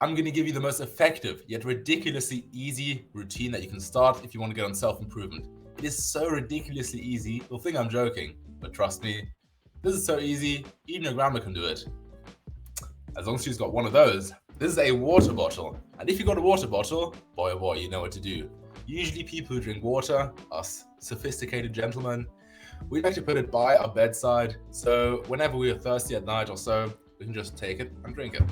I'm going to give you the most effective yet ridiculously easy routine that you can start if you want to get on self-improvement. It is so ridiculously easy, you'll think I'm joking, but trust me, this is so easy, even your grandma can do it. As long as she's got one of those. This is a water bottle, and if you've got a water bottle, boy oh boy, you know what to do. Usually people who drink water, us sophisticated gentlemen, we like to put it by our bedside, so whenever we are thirsty at night or so, we can just take it and drink it.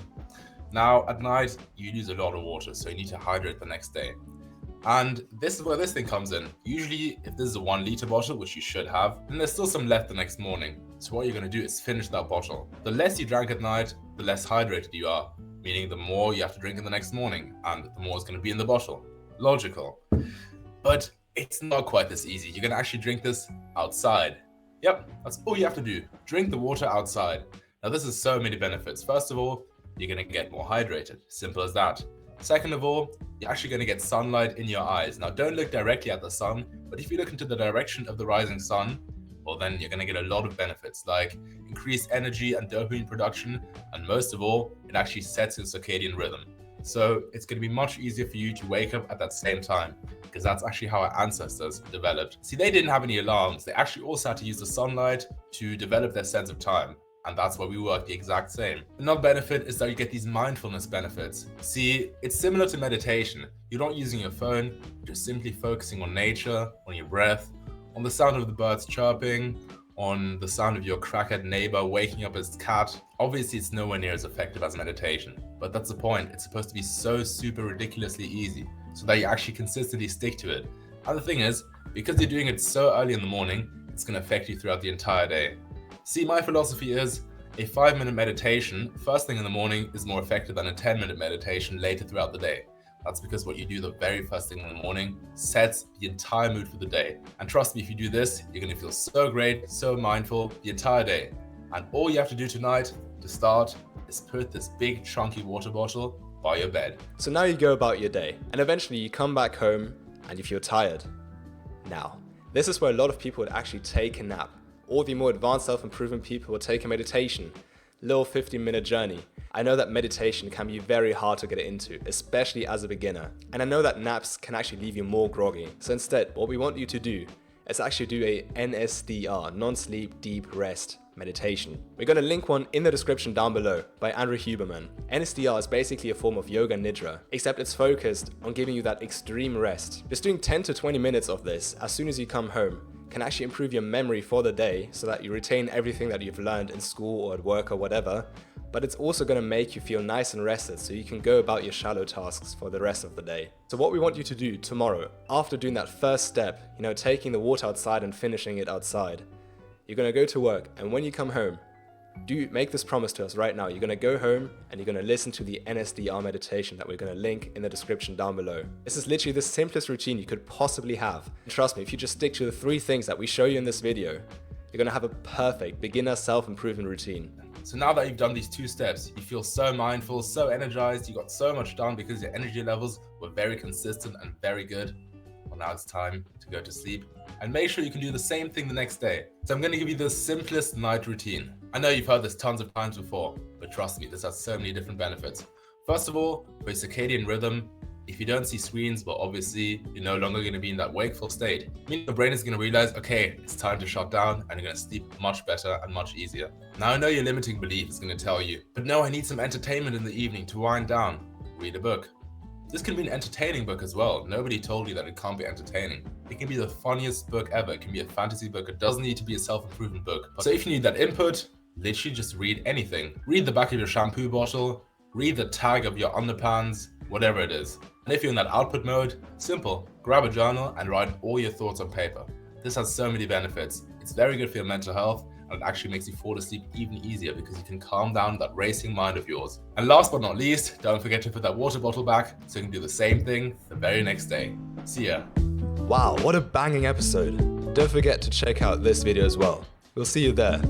Now, at night, you use a lot of water, so you need to hydrate the next day. And this is where this thing comes in. Usually, if this is a 1 liter bottle, which you should have, then there's still some left the next morning. So what you're going to do is finish that bottle. The less you drank at night, the less hydrated you are, meaning the more you have to drink in the next morning, and the more is going to be in the bottle. Logical. But it's not quite this easy. You're going to actually drink this outside. Yep, that's all you have to do. Drink the water outside. Now, this has so many benefits. First of all, you're going to get more hydrated. Simple as that. Second of all, you're actually going to get sunlight in your eyes. Now, don't look directly at the sun, but if you look into the direction of the rising sun, well, then you're going to get a lot of benefits like increased energy and dopamine production, and most of all, it actually sets your circadian rhythm. So it's going to be much easier for you to wake up at that same time, because that's actually how our ancestors developed. See, they didn't have any alarms. They actually also had to use the sunlight to develop their sense of time. And that's why we work the exact same. Another benefit is that you get these mindfulness benefits. See, it's similar to meditation. You're not using your phone, you're just simply focusing on nature, on your breath, on the sound of the birds chirping, on the sound of your crackhead neighbor waking up his cat. Obviously, it's nowhere near as effective as meditation, but that's the point. It's supposed to be so super ridiculously easy so that you actually consistently stick to it. And the thing is, because you're doing it so early in the morning, it's going to affect you throughout the entire day. See, my philosophy is a 5-minute meditation first thing in the morning is more effective than a 10-minute meditation later throughout the day. That's because what you do the very first thing in the morning sets the entire mood for the day. And trust me, if you do this, you're going to feel so great, so mindful the entire day. And all you have to do tonight to start is put this big chunky water bottle by your bed. So now you go about your day, and eventually you come back home and you feel tired. Now, this is where a lot of people would actually take a nap. All the more advanced self-improvement people will take a meditation, little 15-minute journey. I know that meditation can be very hard to get into, especially as a beginner. And I know that naps can actually leave you more groggy. So instead, what we want you to do is actually do a NSDR, non-sleep deep rest meditation. We're going to link one in the description down below by Andrew Huberman. NSDR is basically a form of yoga nidra, except it's focused on giving you that extreme rest. Just doing 10 to 20 minutes of this as soon as you come home can actually improve your memory for the day so that you retain everything that you've learned in school or at work or whatever, but it's also going to make you feel nice and rested so you can go about your shallow tasks for the rest of the day. So what we want you to do tomorrow, after doing that first step, taking the water outside and finishing it outside, you're going to go to work, and when you come home, make this promise to us right now. You're going to go home and you're going to listen to the NSDR meditation that we're going to link in the description down below. This is literally the simplest routine you could possibly have. And trust me, if you just stick to the 3 things that we show you in this video, you're going to have a perfect beginner self-improvement routine. So now that you've done these 2 steps, you feel so mindful, so energized, you got so much done because your energy levels were very consistent and very good. Well, now it's time to go to sleep. And make sure you can do the same thing the next day. So I'm going to give you the simplest night routine. I know you've heard this tons of times before, but trust me, this has so many different benefits. First of all, for your circadian rhythm, if you don't see screens, well, obviously, you're no longer going to be in that wakeful state. Meaning the brain is going to realize, okay, it's time to shut down, and you're going to sleep much better and much easier. Now, I know your limiting belief is going to tell you, but no, I need some entertainment in the evening to wind down. Read a book. This can be an entertaining book as well. Nobody told you that it can't be entertaining. It can be the funniest book ever. It can be a fantasy book. It doesn't need to be a self-improvement book. So if you need that input, literally just read anything. Read the back of your shampoo bottle, read the tag of your underpants, whatever it is. And if you're in that output mode, simple. Grab a journal and write all your thoughts on paper. This has so many benefits. It's very good for your mental health, and it actually makes you fall asleep even easier because you can calm down that racing mind of yours. And last but not least, don't forget to put that water bottle back so you can do the same thing the very next day. See ya. Wow, what a banging episode. Don't forget to check out this video as well. We'll see you there.